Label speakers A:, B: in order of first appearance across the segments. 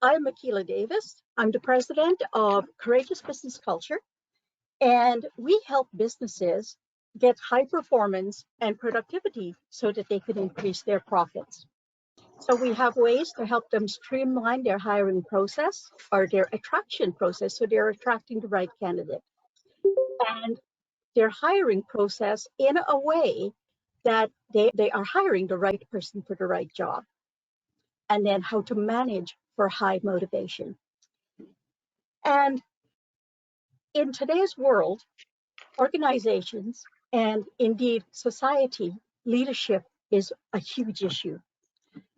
A: I'm Makila Davis. I'm the president of Courageous Business Culture, and we help businesses get high performance and productivity so that they can increase their profits. So we have ways to help them streamline their hiring process or their attraction process so they're attracting the right candidate, and their hiring process in a way that they are hiring the right person for the right job, and then how to manage for high motivation. And in today's world, organizations and indeed society, leadership is a huge issue.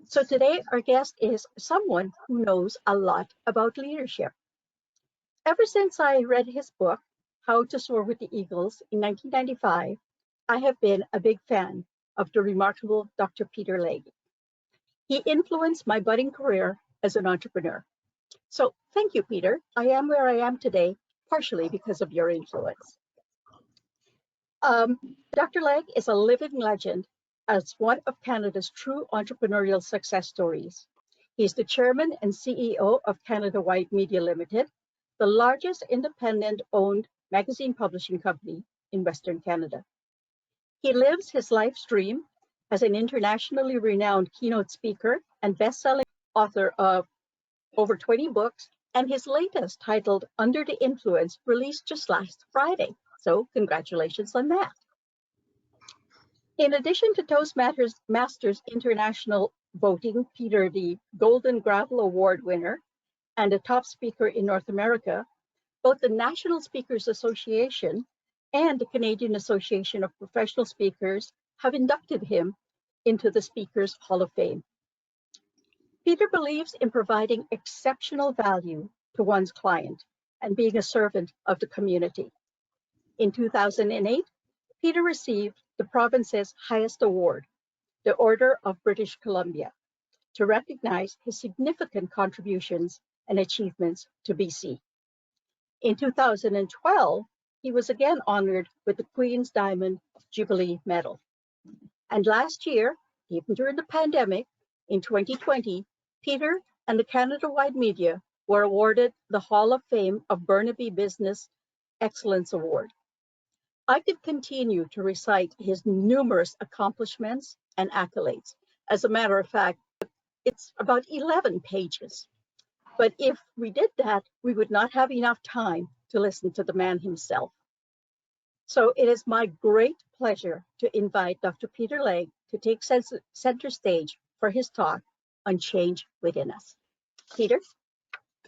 A: So today our guest is someone who knows a lot about leadership. Ever since I read his book, How to Soar with the Eagles in 1995, I have been a big fan of the remarkable Dr. Peter Legge. He influenced my budding career as an entrepreneur. So thank you, Peter. I am where I am today, partially because of your influence. Dr. Legge is a living legend as one of Canada's true entrepreneurial success stories. He's the chairman and CEO of Canada Wide Media Limited, the largest independent-owned magazine publishing company in Western Canada. He lives his life's dream as an internationally renowned keynote speaker and best-selling author of over 20 books, and his latest, titled Under the Influence, released just last Friday. So congratulations on that. In addition to Toastmasters International voting Peter the Golden Gravel Award winner and a top speaker in North America, both the National Speakers Association and the Canadian Association of Professional Speakers have inducted him into the Speakers Hall of Fame. Peter believes in providing exceptional value to one's client and being a servant of the community. In 2008, Peter received the province's highest award, the Order of British Columbia, to recognize his significant contributions and achievements to BC. In 2012, he was again honored with the Queen's Diamond Jubilee Medal. And last year, even during the pandemic, in 2020, Peter and the Canada-wide media were awarded the Hall of Fame of Burnaby Business Excellence Award. I could continue to recite his numerous accomplishments and accolades. As a matter of fact, it's about 11 pages. But if we did that, we would not have enough time to listen to the man himself. So it is my great pleasure to invite Dr. Peter Legge to take center stage for his talk on change within us. Peter?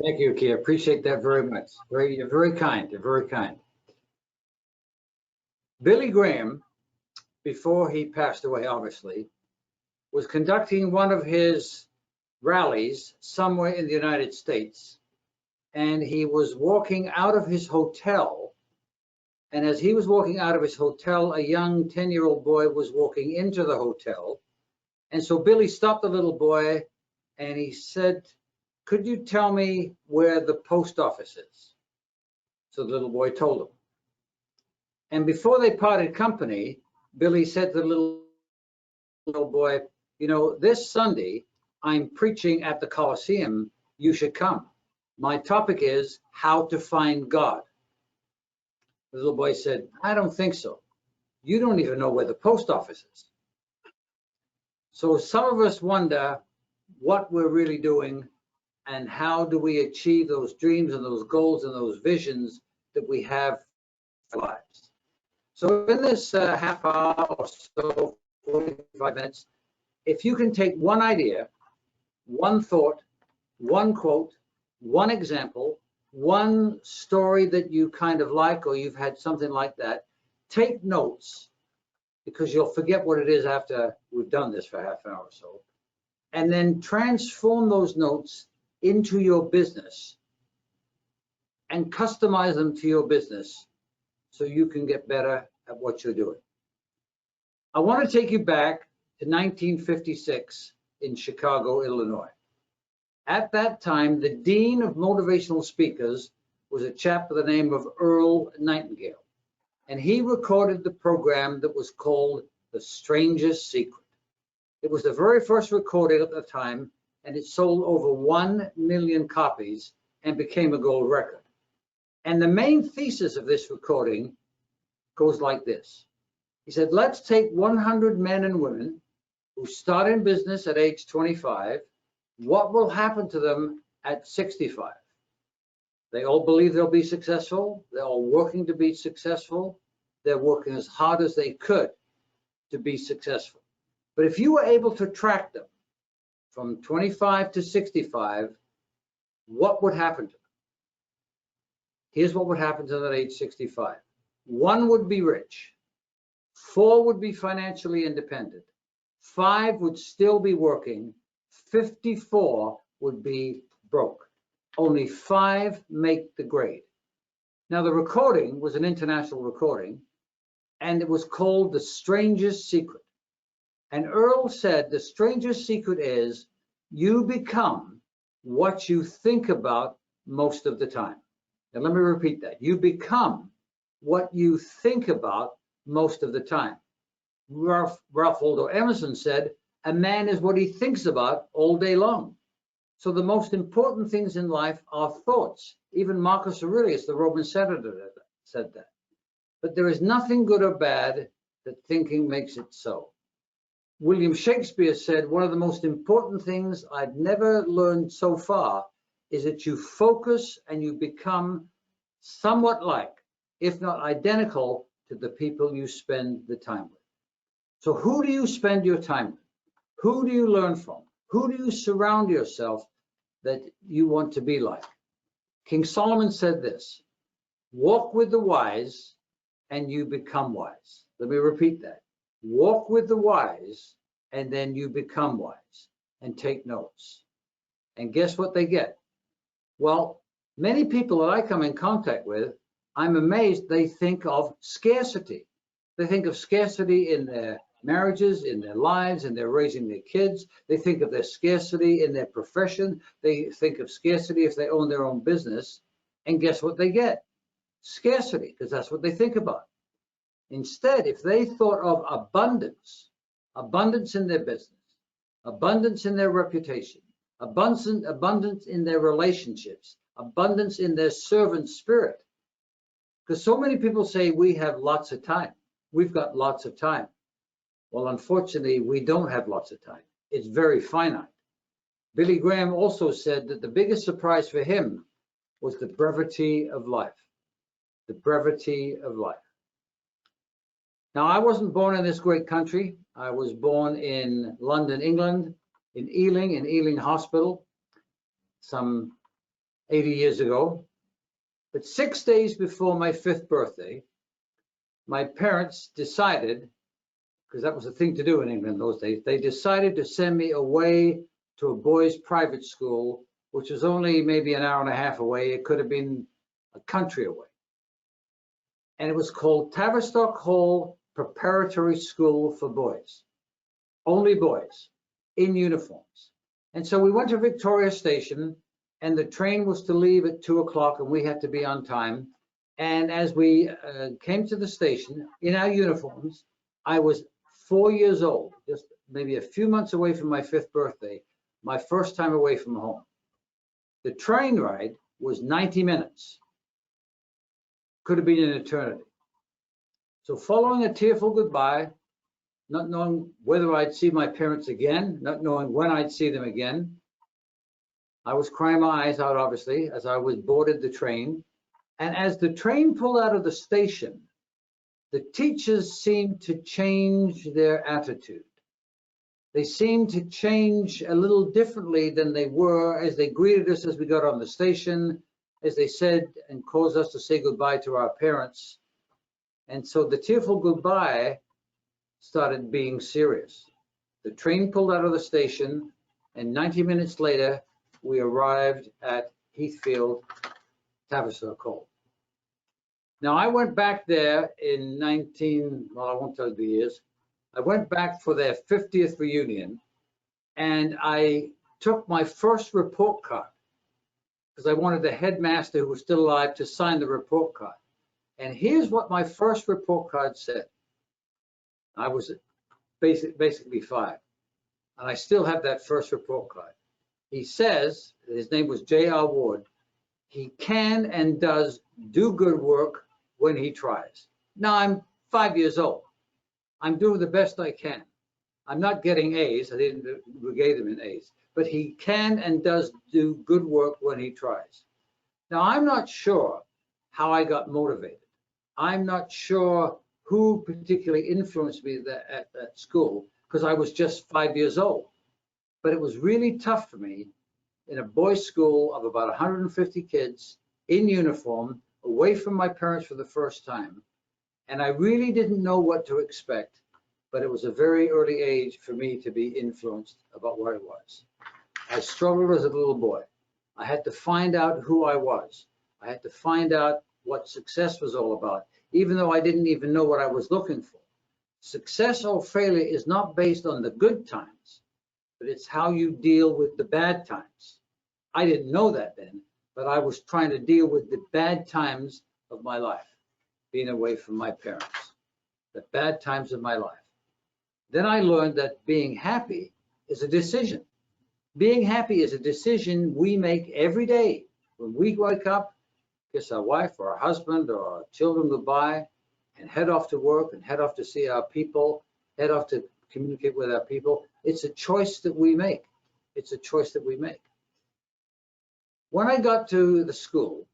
B: Thank you, Kia. Appreciate that very much. You're very kind. You're very kind. Billy Graham, before he passed away, obviously, was conducting one of his rallies somewhere in the United States, and he was walking out of his hotel. And as he was walking out of his hotel, a young 10-year-old boy was walking into the hotel. And so Billy stopped the little boy and he said, "Could you tell me where the post office is?" So the little boy told him. And before they parted company, Billy said to the little boy, "You know, this Sunday, I'm preaching at the Coliseum. You should come. My topic is how to find God." The little boy said, "I don't think so. You don't even know where the post office is." So some of us wonder what we're really doing and how do we achieve those dreams and those goals and those visions that we have for our lives. So in this half hour or so, 45 minutes, if you can take one idea, one thought, one quote, one example, one story that you kind of like, or you've had something like that, take notes, because you'll forget what it is after we've done this for half an hour or so, and then transform those notes into your business and customize them to your business so you can get better at what you're doing. I want to take you back to 1956 in Chicago, Illinois. At that time, the dean of motivational speakers was a chap by the name of Earl Nightingale, and he recorded the program that was called The Stranger's Secret. It was the very first recording at the time, and it sold over 1 million copies and became a gold record. And the main thesis of this recording goes like this. He said, let's take 100 men and women who start in business at age 25. What will happen to them at 65? They all believe they'll be successful. They're all working to be successful. They're working as hard as they could to be successful. But if you were able to track them from 25 to 65, what would happen to them? Here's what would happen to them at age 65. 1 would be rich. 4 would be financially independent. 5 would still be working. 54 would be broke. Only 5 make the grade. Now, the recording was an international recording, and it was called The Strangest Secret. And Earl said, the strangest secret is you become what you think about most of the time. Now, let me repeat that. You become what you think about most of the time. Ralph Waldo Emerson said, a man is what he thinks about all day long. So the most important things in life are thoughts. Even Marcus Aurelius, the Roman senator, said that. But there is nothing good or bad that thinking makes it so. William Shakespeare said, one of the most important things I've never learned so far is that you focus and you become somewhat like, if not identical, to the people you spend the time with. So who do you spend your time with? Who do you learn from? Who do you surround yourself that you want to be like? King Solomon said this, walk with the wise and you become wise. Let me repeat that. Walk with the wise and then you become wise, and take notes. And guess what they get? Well, many people that I come in contact with, I'm amazed they think of scarcity. They think of scarcity in their marriages, in their lives, and they're raising their kids. They think of their scarcity in their profession. They think of scarcity if they own their own business. And guess what they get? Scarcity, because that's what they think about. Instead, if they thought of abundance, abundance in their business, abundance in their reputation, abundance in their relationships, abundance in their servant spirit. Because so many people say we have lots of time. We've got lots of time. Well, unfortunately, we don't have lots of time. It's very finite. Billy Graham also said that the biggest surprise for him was the brevity of life. The brevity of life. Now, I wasn't born in this great country. I was born in London, England, in Ealing Hospital, some 80 years ago. But 6 days before my 5th birthday, my parents decided, because that was a thing to do in England those days, they decided to send me away to a boys' private school, which was only maybe an hour and a half away. It could have been a country away. And it was called Tavistock Hall Preparatory School for Boys. Only boys in uniforms. And so we went to Victoria Station, and the train was to leave at 2 o'clock, and we had to be on time. And as we came to the station in our uniforms, I was 4 years old, just maybe a few months away from my 5th birthday, my first time away from home. The train ride was 90 minutes. Could have been an eternity. So following a tearful goodbye, not knowing whether I'd see my parents again, not knowing when I'd see them again, I was crying my eyes out, obviously, as I was boarded the train. And as the train pulled out of the station, the teachers seemed to change their attitude. They seemed to change a little differently than they were as they greeted us as we got on the station, as they said and caused us to say goodbye to our parents. And so the tearful goodbye started being serious. The train pulled out of the station, and 90 minutes later, we arrived at Heathfield, Tavistock Hall. Now, I went back there in well, I won't tell you the years. I went back for their 50th reunion, and I took my first report card because I wanted the headmaster, who was still alive, to sign the report card. And here's what my first report card said. I was basically 5, and I still have that first report card. He says, his name was J.R. Ward, he can and does do good work when he tries. Now I'm 5 years old. I'm doing the best I can. I'm not getting A's. I didn't brigade them in A's, but he can and does do good work when he tries. Now I'm not sure how I got motivated. I'm not sure who particularly influenced me at school, because I was just 5 years old. But it was really tough for me in a boys' school of about 150 kids in uniform, away from my parents for the first time. And I really didn't know what to expect, but it was a very early age for me to be influenced about what it was. I struggled as a little boy. I had to find out who I was. I had to find out what success was all about, even though I didn't even know what I was looking for. Success or failure is not based on the good times, but it's how you deal with the bad times. I didn't know that then, but I was trying to deal with the bad times of my life, being away from my parents, the bad times of my life. Then I learned that being happy is a decision. Being happy is a decision we make every day. When we wake up, kiss our wife or our husband or our children goodbye, and head off to work and head off to see our people, head off to communicate with our people. It's a choice that we make. It's a choice that we make. When I got to the school,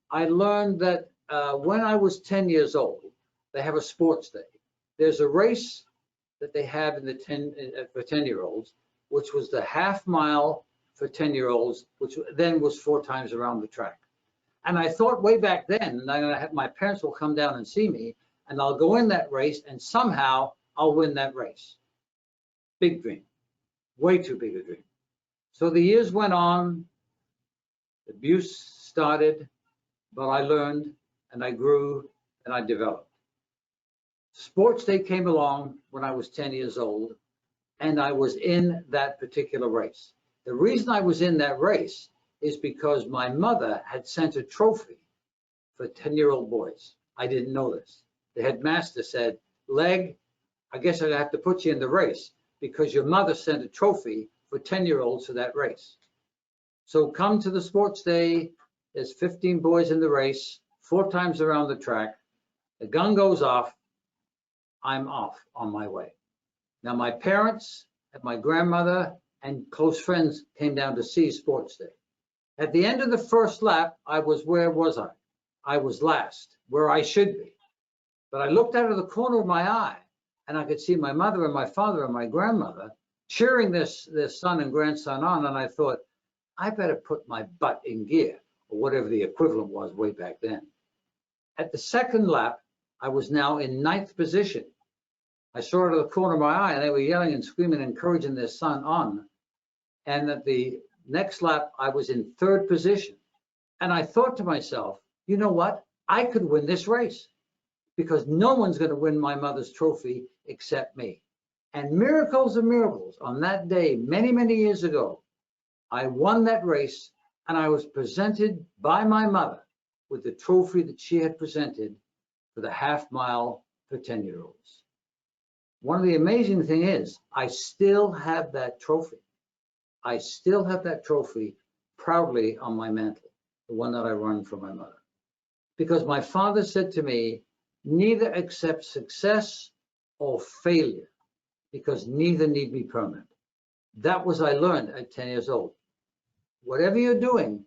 B: I learned that when I was 10 years old, they have a sports day. There's a race that they have in the for 10-year-olds, which was the half mile for 10-year-olds, which then was 4 times around the track. And I thought way back then, my parents will come down and see me, and I'll go in that race, and somehow I'll win that race. Big dream, way too big a dream. So the years went on, abuse started, but I learned, and I grew, and I developed. Sports day came along when I was 10 years old, and I was in that particular race. The reason I was in that race is because my mother had sent a trophy for 10-year-old boys. I didn't know this. The headmaster said, Legge, I guess I have to put you in the race because your mother sent a trophy for 10-year-olds for that race. So come to the sports day. There's 15 boys in the race, 4 times around the track. The gun goes off. I'm off on my way. Now, my parents and my grandmother and close friends came down to see sports day. At the end of the first lap, where was I? I was last, where I should be. But I looked out of the corner of my eye, and I could see my mother and my father and my grandmother cheering their son and grandson on, and I thought, I better put my butt in gear, or whatever the equivalent was way back then. At the second lap, I was now in 9th position. I saw it out of the corner of my eye, and they were yelling and screaming, encouraging their son on. And at the next lap, I was in 3rd position. And I thought to myself, you know what? I could win this race because no one's going to win my mother's trophy except me. And miracles of miracles, on that day, many, many years ago, I won that race, and I was presented by my mother with the trophy that she had presented for the half mile for 10-year-olds. One of the amazing things is I still have that trophy. I still have that trophy proudly on my mantle, the one that I won for my mother. Because my father said to me, neither accept success or failure, because neither need be permanent. That was I learned at 10 years old. Whatever you're doing,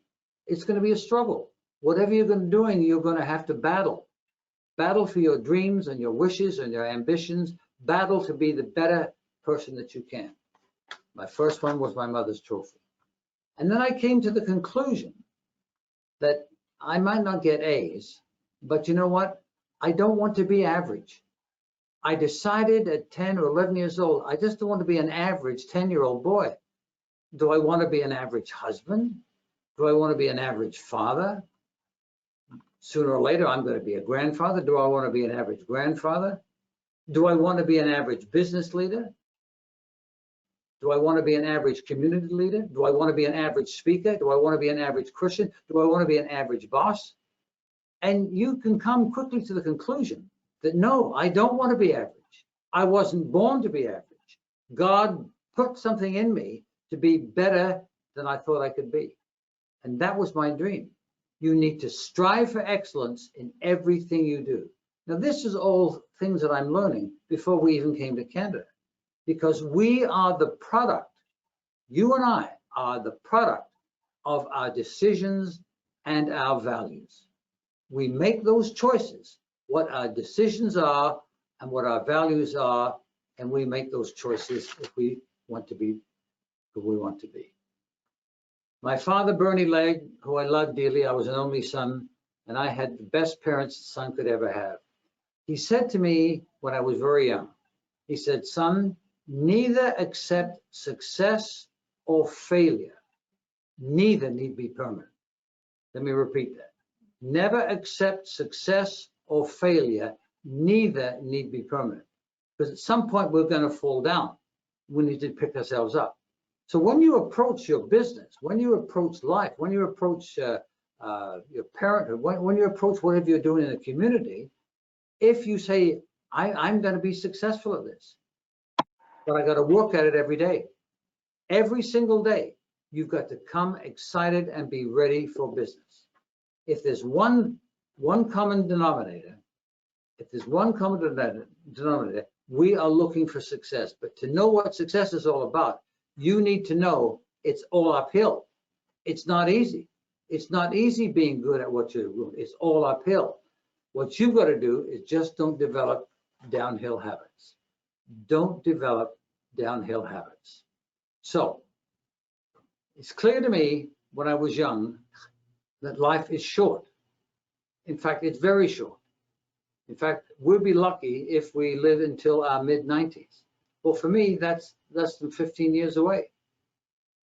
B: it's going to be a struggle. Whatever you're doing, you're going to have to battle. Battle for your dreams and your wishes and your ambitions. Battle to be the better person that you can. My first one was my mother's trophy. And then I came to the conclusion that I might not get A's, but you know what? I don't want to be average. I decided at 10 or 11 years old, I just don't want to be an average 10-year-old boy. Do I want to be an average husband? Do I want to be an average father? Sooner or later, I'm going to be a grandfather. Do I want to be an average grandfather? Do I want to be an average business leader? Do I want to be an average community leader? Do I want to be an average speaker? Do I want to be an average Christian? Do I want to be an average boss? And you can come quickly to the conclusion that no, I don't want to be average. I wasn't born to be average. God put something in me to be better than I thought I could be. And that was my dream. You need to strive for excellence in everything you do. Now, this is all things that I'm learning before we even came to Canada, because we are the product, you and I are the product of our decisions and our values. We make those choices, what our decisions are and what our values are, and we make those choices if we want to be who we want to be. My father, Bernie Legge, who I loved dearly, I was an only son, and I had the best parents a son could ever have. He said to me when I was very young, he said, son, neither accept success or failure. Neither need be permanent. Let me repeat that. Never accept success or failure. Neither need be permanent. Because at some point we're going to fall down. We need to pick ourselves up. So when you approach your business, when you approach life, when you approach your parenthood, when you approach whatever you're doing in the community, if you say, I'm going to be successful at this, but I got to work at it every day. Every single day, you've got to come excited and be ready for business. If there's one common denominator, we are looking for success. But to know what success is all about, you need to know it's all uphill. It's not easy. It's not easy being good at what you're doing. It's all uphill. What you've got to do is just don't develop downhill habits. Don't develop downhill habits. So it's clear to me when I was young that life is short. In fact, it's very short. In fact, we'll be lucky if we live until our mid-90s. Well, for me, that's less than 15 years away.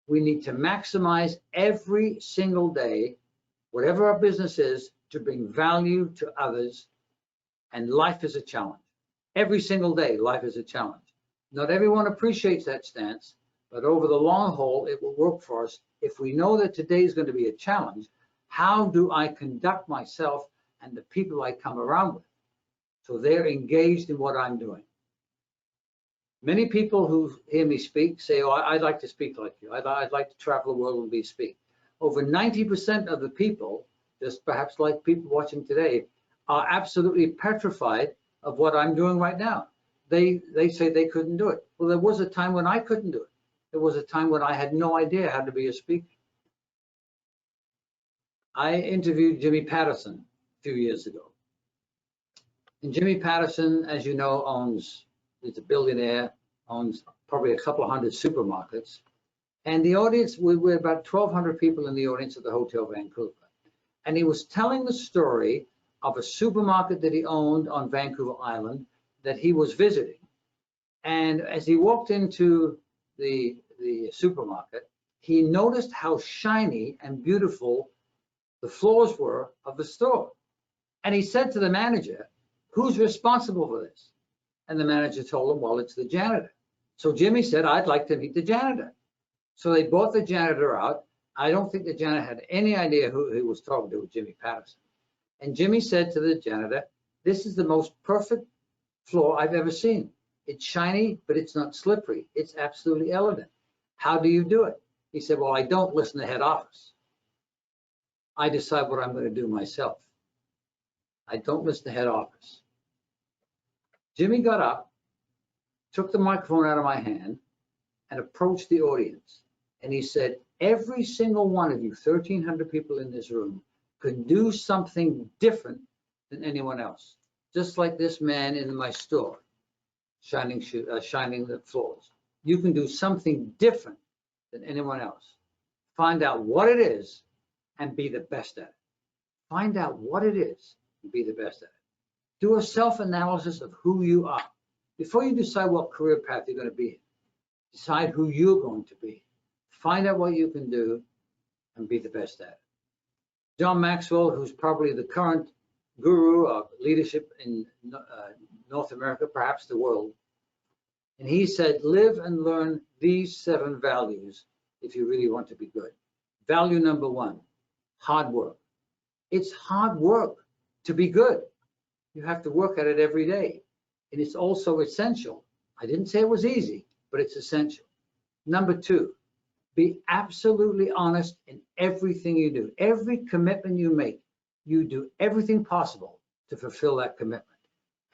B: We need to maximize every single day, whatever our business is, to bring value to others. And life is a challenge. Every single day, life is a challenge. Not everyone appreciates that stance, but over the long haul, it will work for us. If we know that today is going to be a challenge, how do I conduct myself and the people I come around with so they're engaged in what I'm doing? Many people who hear me speak say, oh, I'd like to speak like you. I'd like to travel the world and speak. Over 90% of the people, just perhaps like people watching today, are absolutely petrified of what I'm doing right now. They say they couldn't do it. Well, there was a time when I couldn't do it. There was a time when I had no idea how to be a speaker. I interviewed Jimmy Patterson a few years ago. And Jimmy Patterson, as you know, he's a billionaire, owns probably a couple of hundred supermarkets. And the audience, we were about 1,200 people in the audience at the Hotel Vancouver. And he was telling the story of a supermarket that he owned on Vancouver Island that he was visiting. And as he walked into the supermarket, he noticed how shiny and beautiful the floors were of the store. And he said to the manager, who's responsible for this? And the manager told him, well, it's the janitor. So Jimmy said, I'd like to meet the janitor. So they brought the janitor out. I don't think the janitor had any idea who he was talking to, Jimmy Patterson. And Jimmy said to the janitor, this is the most perfect floor I've ever seen. It's shiny, but it's not slippery. It's absolutely elegant. How do you do it? He said, well, I don't listen to head office. I decide what I'm going to do myself. I don't listen to head office. Jimmy got up, took the microphone out of my hand, and approached the audience. And he said, every single one of you, 1,300 people in this room, can do something different than anyone else. Just like this man in my store, shining the floors. You can do something different than anyone else. Find out what it is and be the best at it. Find out what it is and be the best at it. Do a self-analysis of who you are. Before you decide what career path you're going to be in, decide who you're going to be. Find out what you can do and be the best at it. John Maxwell, who's probably the current guru of leadership in North America, perhaps the world, and he said, live and learn these 7 values if you really want to be good. Value number 1, hard work. It's hard work to be good. You have to work at it every day. And it's also essential. I didn't say it was easy, but it's essential. Number 2, Be absolutely honest in everything you do. Every commitment you make, you do everything possible to fulfill that commitment.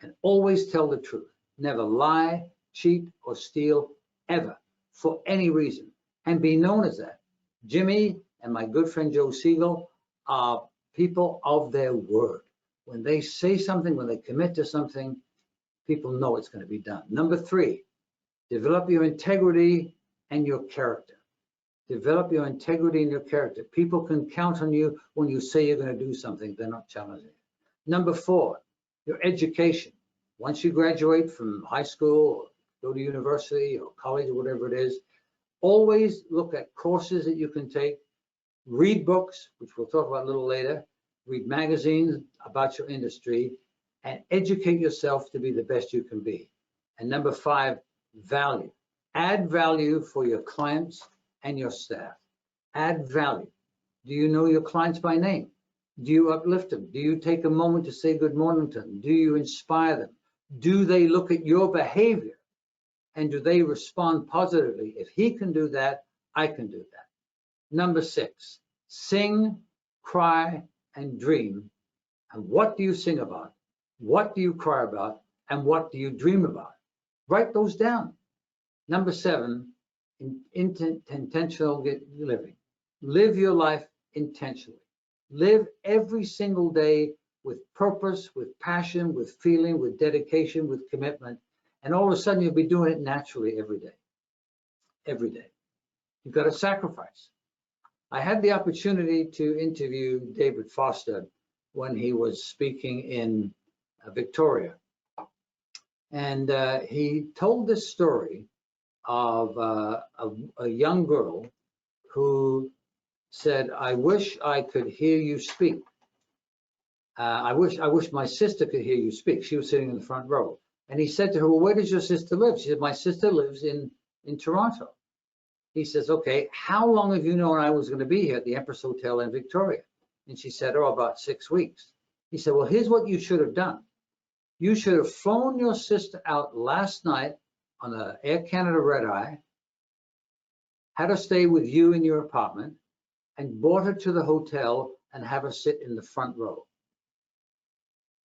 B: And always tell the truth. Never lie, cheat, or steal, ever, for any reason. And be known as that. Jimmy and my good friend Joe Siegel are people of their word. When they say something, when they commit to something, people know it's going to be done. Number 3, develop your integrity and your character. Develop your integrity and your character. People can count on you when you say you're going to do something. They're not challenging it. Number 4, your education. Once you graduate from high school, or go to university or college or whatever it is, always look at courses that you can take. Read books, which we'll talk about a little later. Read magazines about your industry, and educate yourself to be the best you can be. And number 5, value. Add value for your clients and your staff. Add value. Do you know your clients by name? Do you uplift them? Do you take a moment to say good morning to them? Do you inspire them? Do they look at your behavior and do they respond positively? If he can do that, I can do that. Number 6, sing, cry, and dream. And what do you sing about? What do you cry about? And what do you dream about? Write those down. Number 7, intentional living. Live your life intentionally. Live every single day with purpose, with passion, with feeling, with dedication, with commitment. And all of a sudden, you'll be doing it naturally every day. Every day. You've got to sacrifice. I had the opportunity to interview David Foster when he was speaking in Victoria. And he told this story of a young girl who said, I wish I could hear you speak. I wish my sister could hear you speak. She was sitting in the front row. And he said to her, well, where does your sister live? She said, my sister lives in Toronto. He says, okay, how long have you known I was going to be here at the Empress Hotel in Victoria? And she said, oh, about 6 weeks. He said, well, here's what you should have done. You should have flown your sister out last night on an Air Canada red eye, had her stay with you in your apartment, and brought her to the hotel and have her sit in the front row.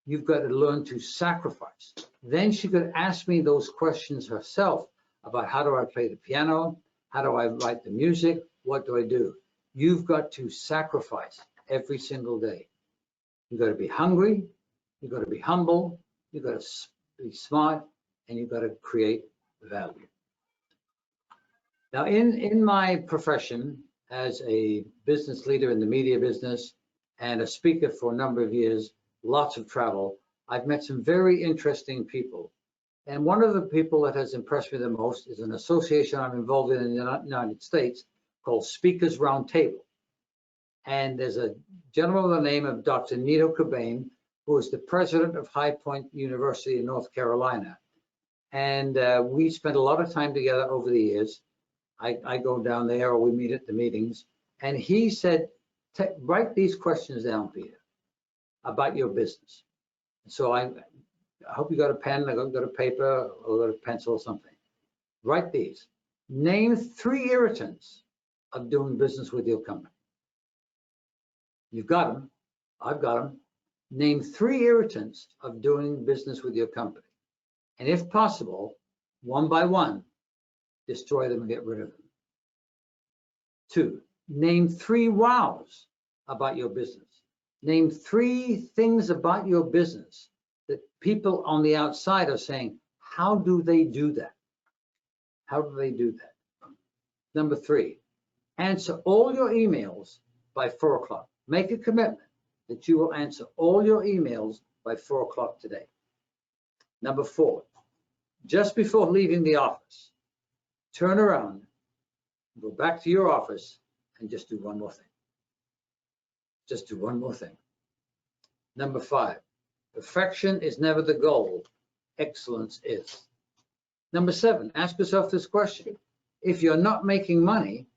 B: You've got to learn to sacrifice. Then she could ask me those questions herself about how do I play the piano? How do I write the music? What do I do? You've got to sacrifice every single day. You've got to be hungry. You've got to be humble. You've got to be smart, and you've got to create value. Now, in my profession as a business leader in the media business and a speaker for a number of years, lots of travel, I've met some very interesting people. And one of the people that has impressed me the most is an association I'm involved in the United States called Speakers Roundtable. And there's a gentleman by the name of Dr. Nito Cobain, who is the president of High Point University in North Carolina. And we spent a lot of time together over the years. I go down there or we meet at the meetings. And he said, write these questions down, Peter, about your business. So I hope you got a pen, I got a paper, or got a pencil or something. Write these. Name 3 irritants of doing business with your company. You've got them. I've got them. Name 3 irritants of doing business with your company. And if possible, one by one, destroy them and get rid of them. 2, name 3 wows about your business. Name 3 things about your business that people on the outside are saying, how do they do that? How do they do that? Number 3, answer all your emails by 4 o'clock. Make a commitment that you will answer all your emails by 4 o'clock today. Number 4, just before leaving the office, turn around, go back to your office, and just do one more thing. Just do one more thing. Number 5, perfection is never the goal. Excellence is. Number 7, ask yourself this question. If you're not making money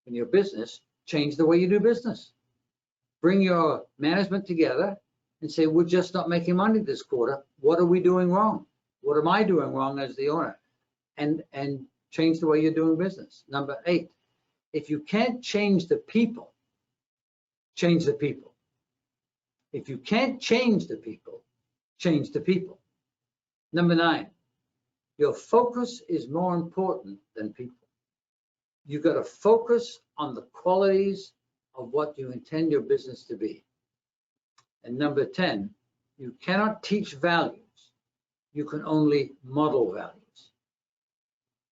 B: in your business, change the way you do business. Bring your management together and say, we're just not making money this quarter. What are we doing wrong? What am I doing wrong as the owner? And change the way you're doing business. Number 8, If you can't change the people, change the people. If you can't change the people, change the people. Number 9, your focus is more important than people. You've got to focus on the qualities of what you intend your business to be. And number 10, you cannot teach values. You can only model values.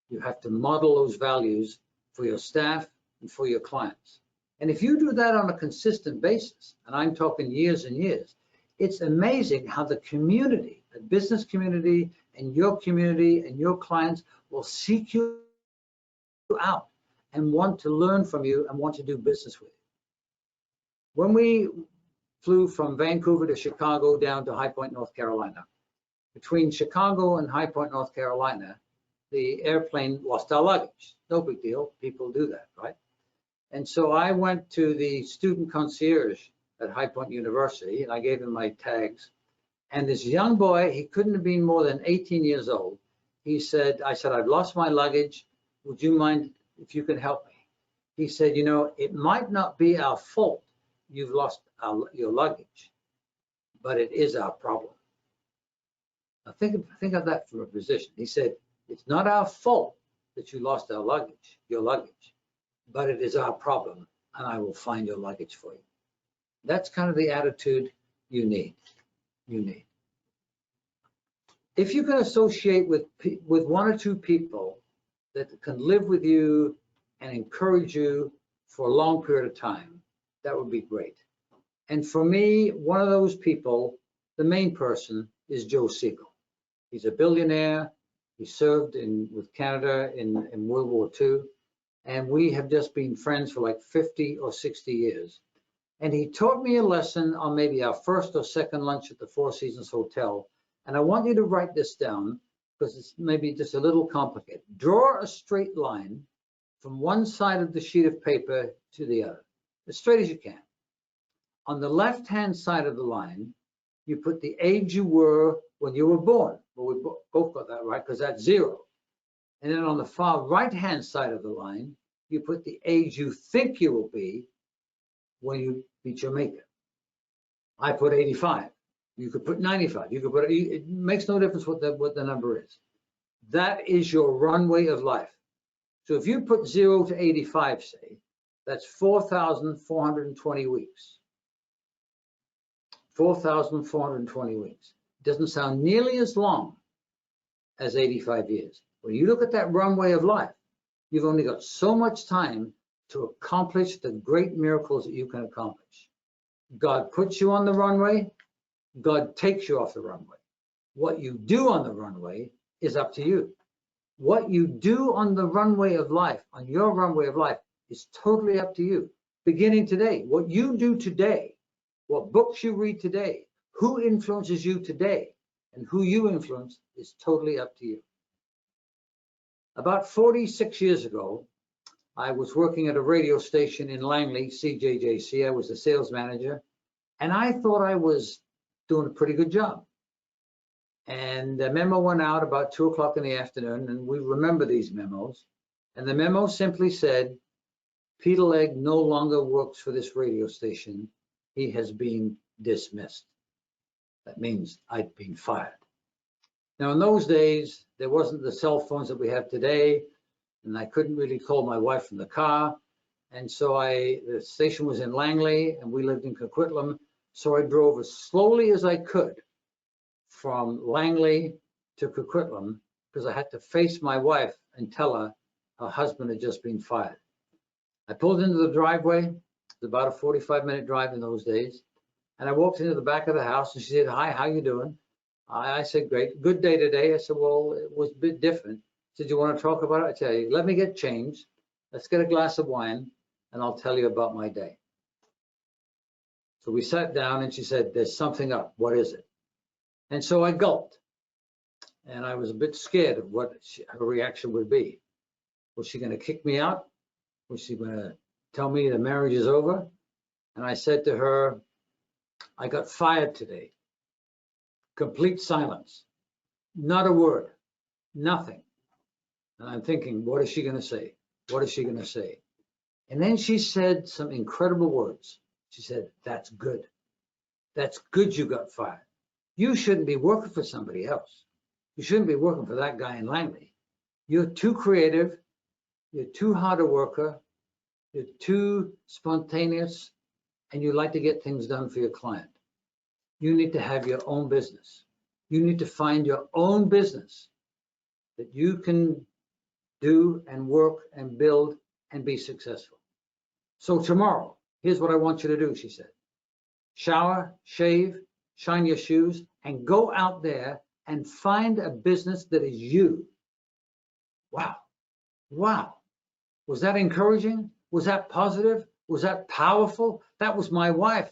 B: You have to model those values for your staff and for your clients. And if you do that on a consistent basis, and I'm talking years and years, it's amazing how the community, the business community and your clients will seek you out and want to learn from you and want to do business with you. When we flew from Vancouver to Chicago down to High Point, North Carolina, between Chicago and High Point, North Carolina, the airplane lost our luggage. No big deal. People do that, right? And so I went to the student concierge at High Point University, and I gave him my tags. And this young boy, he couldn't have been more than 18 years old. I said, I've lost my luggage. Would you mind if you could help me? He said, you know, it might not be our fault you've lost your luggage, but it is our problem. Now think of that from a position. He said, it's not our fault that you lost your luggage, but it is our problem, and I will find your luggage for you. That's kind of the attitude you need. If you can associate with 1 or 2 people that can live with you and encourage you for a long period of time, that would be great. And for me, one of those people, the main person, is Joe Siegel. He's a billionaire. He served with Canada in World War II, and we have just been friends for like 50 or 60 years. And he taught me a lesson on maybe our first or second lunch at the Four Seasons Hotel. And I want you to write this down because it's maybe just a little complicated. Draw a straight line from one side of the sheet of paper to the other, as straight as you can. On the left-hand side of the line, you put the age you were when you were born. Well, we both got that right because that's 0. And then on the far right-hand side of the line, you put the age you think you will be when you meet your maker. I put 85. You could put 95. You could put, it makes no difference what the number is. That is your runway of life. So if you put 0 to 85, say, that's 4,420 weeks. 4,420 weeks. Doesn't sound nearly as long as 85 years. When you look at that runway of life, you've only got so much time to accomplish the great miracles that you can accomplish. God puts you on the runway, God takes you off the runway. What you do on the runway is up to you. What you do on the runway of life, on your runway of life, is totally up to you. Beginning today, what you do today, what books you read today, who influences you today, and who you influence is totally up to you. About 46 years ago, I was working at a radio station in Langley, CJJC. I was a sales manager, and I thought I was doing a pretty good job. And a memo went out about 2 o'clock in the afternoon, and we remember these memos. And the memo simply said, Peter Legge no longer works for this radio station. He has been dismissed. That means I'd been fired. Now, in those days, there wasn't the cell phones that we have today, and I couldn't really call my wife from the car. And so the station was in Langley, and we lived in Coquitlam. So I drove as slowly as I could from Langley to Coquitlam because I had to face my wife and tell her her husband had just been fired. I pulled into the driveway. It was about a 45-minute drive in those days. And I walked into the back of the house, and she said, hi, how you doing? I said, great. Good day today. I said, well, it was a bit different. She said, you want to talk about it? I tell you, let me get changed. Let's get a glass of wine, and I'll tell you about my day. So we sat down, and she said, there's something up. What is it? And so I gulped. And I was a bit scared of what her reaction would be. Was she going to kick me out? Was she going to tell me the marriage is over? And I said to her, I got fired today. Complete silence. Not a word. Nothing. And I'm thinking, what is she going to say? What is she going to say? And then she said some incredible words. She said, "That's good. That's good you got fired. You shouldn't be working for somebody else. You shouldn't be working for that guy in Langley. You're too creative. You're too hard a worker. You're too spontaneous, and you like to get things done for your client. You need to have your own business. You need to find your own business that you can do and work and build and be successful. So tomorrow, here's what I want you to do," she said. "Shower, shave, shine your shoes, and go out there and find a business that is you." Wow. Wow. Was that encouraging? Was that positive? Was that powerful? That was my wife,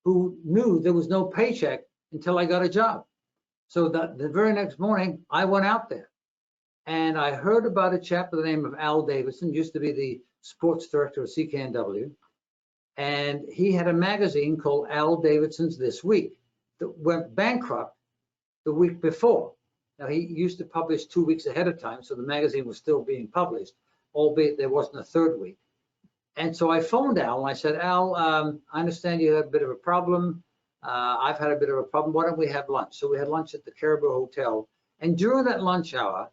B: who knew there was no paycheck until I got a job. So the very next morning, I went out there and I heard about a chap by the name of Al Davidson, used to be the sports director of CKNW. And he had a magazine called Al Davidson's This Week that went bankrupt the week before. Now, he used to publish 2 weeks ahead of time, so the magazine was still being published, albeit there wasn't a third week. And so I phoned Al and I said, "Al, I understand you had a bit of a problem. I've had a bit of a problem. Why don't we have lunch?" So we had lunch at the Caribou Hotel. And during that lunch hour,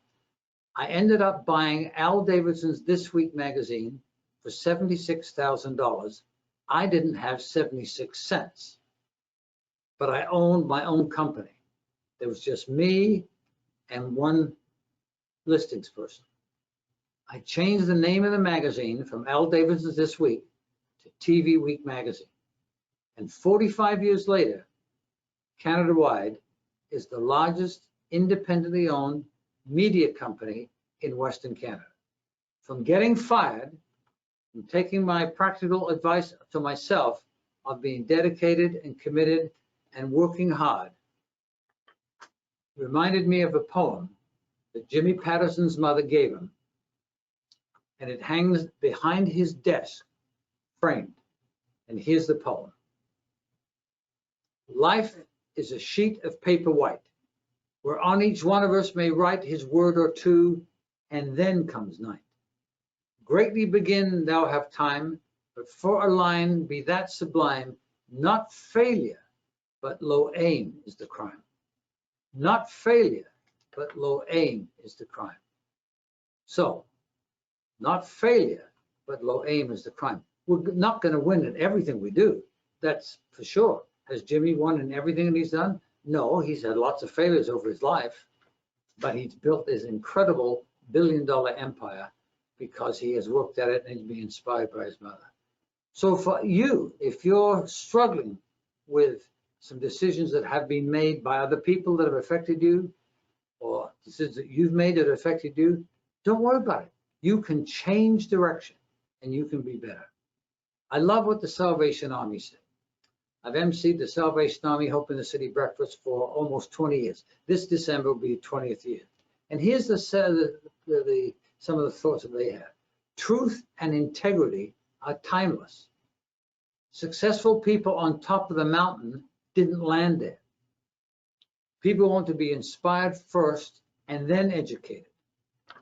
B: I ended up buying Al Davidson's This Week magazine for $76,000. I didn't have 76 cents, but I owned my own company. There was just me and one listings person. I changed the name of the magazine from Al Davidson's This Week to TV Week magazine. And 45 years later, Canada-wide is the largest independently owned media company in Western Canada. From getting fired, from taking my practical advice to myself of being dedicated and committed and working hard, reminded me of a poem that Jimmy Patterson's mother gave him, and it hangs behind his desk, framed. And here's the poem. "Life is a sheet of paper white, where on each one of us may write his word or two, and then comes night. Greatly begin thou have time, but for a line be that sublime, not failure, but low aim is the crime. Not failure, but low aim is the crime." So, not failure, but low aim is the crime. We're not going to win in everything we do. That's for sure. Has Jimmy won in everything that he's done? No, he's had lots of failures over his life, but he's built this incredible billion-dollar empire because he has worked at it and he's been inspired by his mother. So for you, if you're struggling with some decisions that have been made by other people that have affected you, or decisions that you've made that affected you, don't worry about it. You can change direction and you can be better. I love what the Salvation Army said. I've emceed the Salvation Army Hope in the City breakfast for almost 20 years. This December will be the 20th year. And here's some of the thoughts that they have. Truth and integrity are timeless. Successful people on top of the mountain didn't land there. People want to be inspired first and then educated.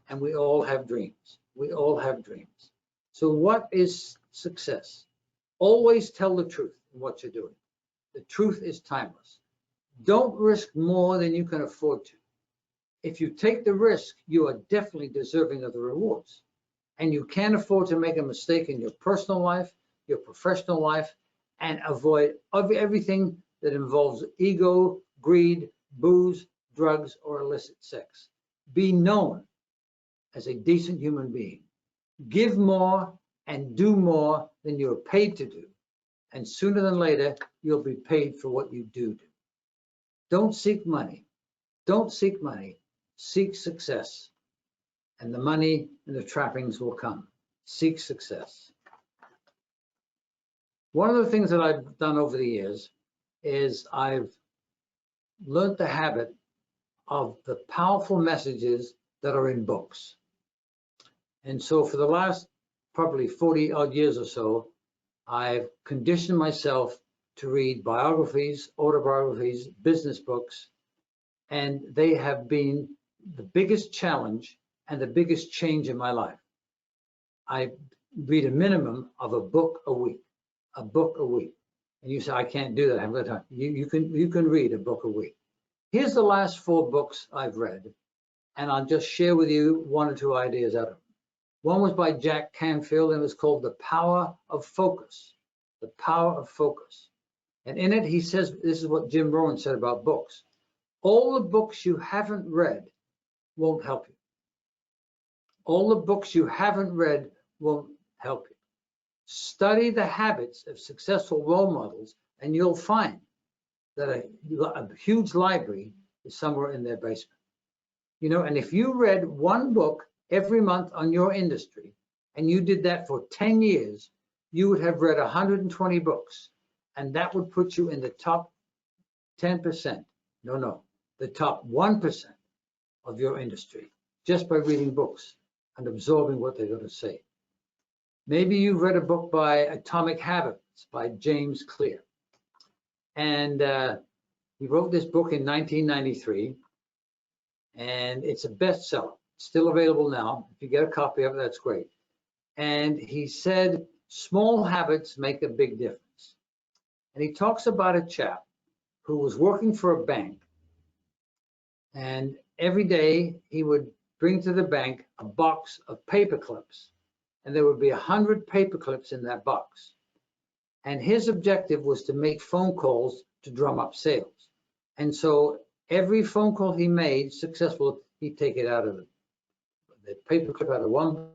B: And we all have dreams. We all have dreams. So what is success? Always tell the truth in what you're doing. The truth is timeless. Don't risk more than you can afford to. If you take the risk, you are definitely deserving of the rewards. And you can't afford to make a mistake in your personal life, your professional life, and avoid everything that involves ego, greed, booze, drugs, or illicit sex. Be known as a decent human being. Give more and do more than you're paid to do. And sooner than later, you'll be paid for what you do. Don't seek money. Don't seek money. Seek success. And the money and the trappings will come. Seek success. One of the things that I've done over the years is I've learned the habit of the powerful messages that are in books. And so for the last probably 40 odd years or so, I've conditioned myself to read biographies, autobiographies, business books, and they have been the biggest challenge and the biggest change in my life. I read a minimum of a book a week, a book a week. And you say, I can't do that, I haven't got time. You can read a book a week. Here's the last 4 books I've read, and I'll just share with you 1 or 2 ideas out of them. One was by Jack Canfield, and it was called The Power of Focus. The Power of Focus. And in it, he says, this is what Jim Rohn said about books. All the books you haven't read won't help you. All the books you haven't read won't help you. Study the habits of successful role models, and you'll find that a huge library is somewhere in their basement. You know, and if you read 1 book every month on your industry, and you did that for 10 years, you would have read 120 books, and that would put you in the top 10%. No, the top 1% of your industry, just by reading books and absorbing what they're going to say. Maybe you've read a book by Atomic Habits by James Clear. And he wrote this book in 1993, and it's a bestseller. It's still available now. If you get a copy of it, that's great. And he said, small habits make a big difference. And he talks about a chap who was working for a bank, and every day he would bring to the bank a box of paper clips, and there would be 100 paper clips in that box. And his objective was to make phone calls to drum up sales. And so every phone call he made successful, he'd take it out of the paper clip out of one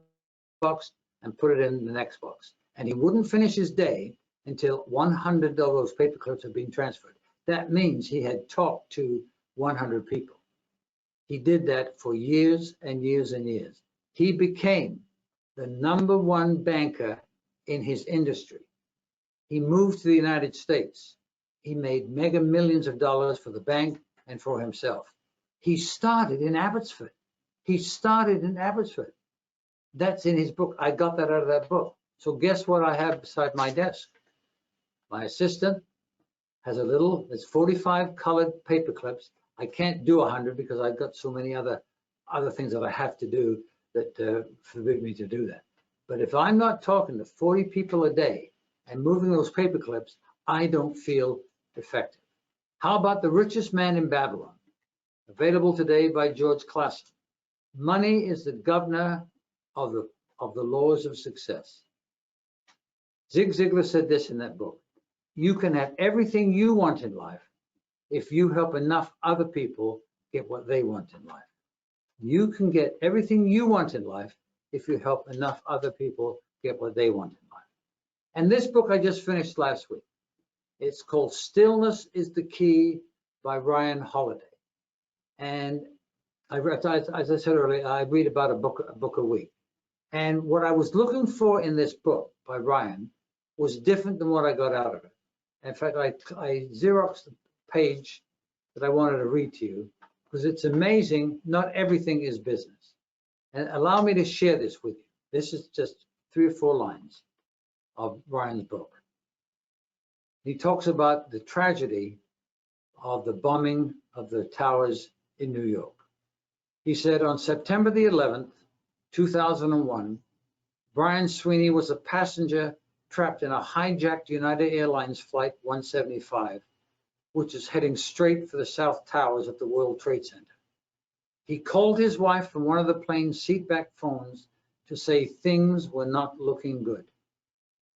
B: box and put it in the next box. And he wouldn't finish his day until 100 of those paper clips had been transferred. That means he had talked to 100 people. He did that for years and years and years. He became the #1 banker in his industry. He moved to the United States. He made mega millions of dollars for the bank and for himself. He started in Abbotsford. That's in his book. I got that out of that book. So guess what I have beside my desk? My assistant has there's 45 colored paper clips. I can't do 100 because I've got so many other things that I have to do that forbid me to do that. But if I'm not talking to 40 people a day and moving those paper clips, I don't feel effective. How about The Richest Man in Babylon? Available today by George Clason. Money is the governor of the laws of success. Zig Ziglar said this in that book. You can have everything you want in life if you help enough other people get what they want in life. You can get everything you want in life if you help enough other people get what they want in life. And this book I just finished last week. It's called Stillness is the Key by Ryan Holiday. And as I said earlier, I read about a book a week. And what I was looking for in this book by Ryan was different than what I got out of it. In fact, I Xeroxed the page that I wanted to read to you because it's amazing. Not everything is business. And allow me to share this with you. This is just 3 or 4 lines of Ryan's book. He talks about the tragedy of the bombing of the towers in New York. He said on September the 11th, 2001, Brian Sweeney was a passenger trapped in a hijacked United Airlines Flight 175, which is heading straight for the South Towers of the World Trade Center. He called his wife from one of the plane's seatback phones to say things were not looking good.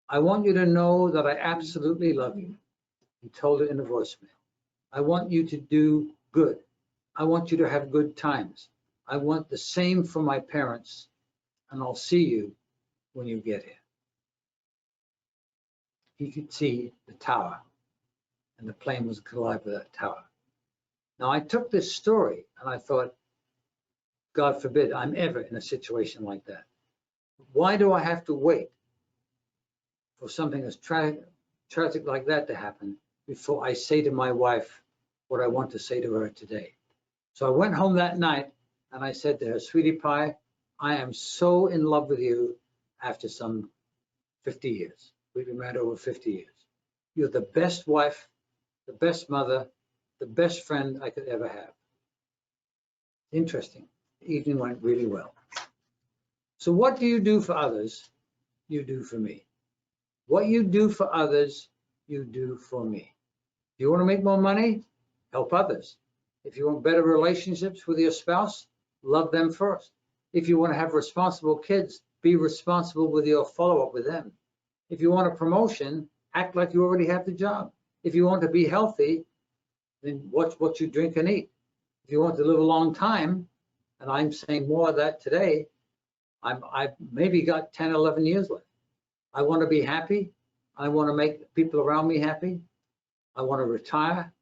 B: I want you to know that I absolutely love you, he told her in a voicemail. I want you to do good. I want you to have good times. I want the same for my parents, and I'll see you when you get here. He could see the tower, and the plane was colliding with that tower. Now, I took this story, and I thought, God forbid I'm ever in a situation like that. Why do I have to wait for something as tragic like that to happen before I say to my wife what I want to say to her today? So I went home that night and I said to her, sweetie pie, I am so in love with you after some 50 years. We've been married over 50 years. You're the best wife, the best mother, the best friend I could ever have. Interesting. The evening went really well. So what do you do for others? you do for me. What you do for others, you do for me. If you want to make more money, help others. If you want better relationships with your spouse, love them first. If you want to have responsible kids, be responsible with your follow-up with them. If you want a promotion, act like you already have the job. If you want to be healthy, then watch what you drink and eat. If you want to live a long time, and I'm saying more of that today, I've maybe got 10, 11 years left. I want to be happy. I want to make people around me happy. I want to retire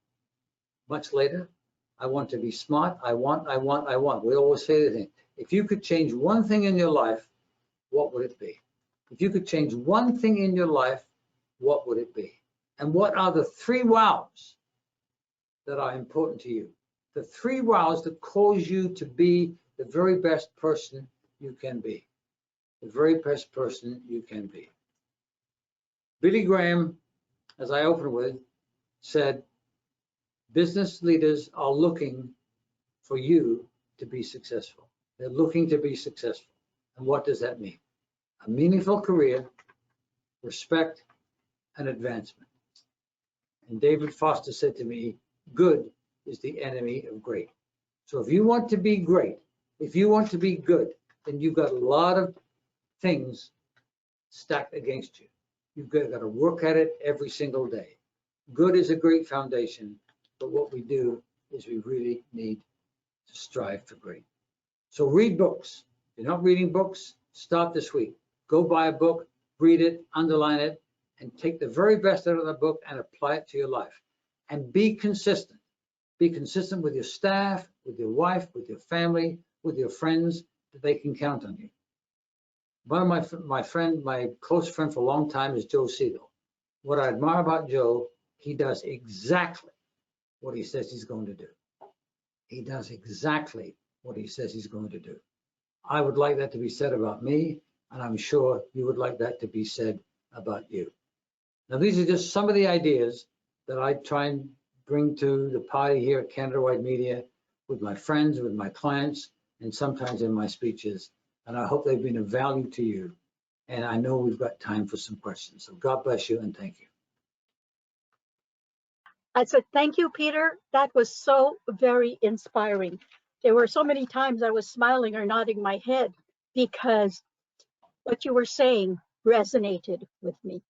B: much later. I want to be smart. I want. We always say the thing. If you could change one thing in your life, what would it be? If you could change one thing in your life, what would it be? And what are the 3 wows that are important to you? The 3 wows that cause you to be the very best person you can be. The very best person you can be. Billy Graham, as I opened with, said, business leaders are looking for you to be successful. They're looking to be successful. And what does that mean? A meaningful career, respect, and advancement. And David Foster said to me, good is the enemy of great. So if you want to be great, if you want to be good, then you've got a lot of things stacked against you. You've got to work at it every single day. Good is a great foundation, but what we do is we really need to strive for great. So read books. If you're not reading books, start this week. Go buy a book, read it, underline it, and take the very best out of the book and apply it to your life. And be consistent. Be consistent with your staff, with your wife, with your family, with your friends, that they can count on you. One of my close friend for a long time is Joe Siegel. What I admire about Joe, he does exactly what he says he's going to do. He does exactly what he says he's going to do. I would like that to be said about me, and I'm sure you would like that to be said about you. Now, these are just some of the ideas that I try and bring to the party here at Canada Wide Media with my friends, with my clients, and sometimes in my speeches. And I hope they've been of value to you. And I know we've got time for some questions. So God bless you and thank you.
A: I said, thank you, Peter. That was so very inspiring. There were so many times I was smiling or nodding my head because what you were saying resonated with me.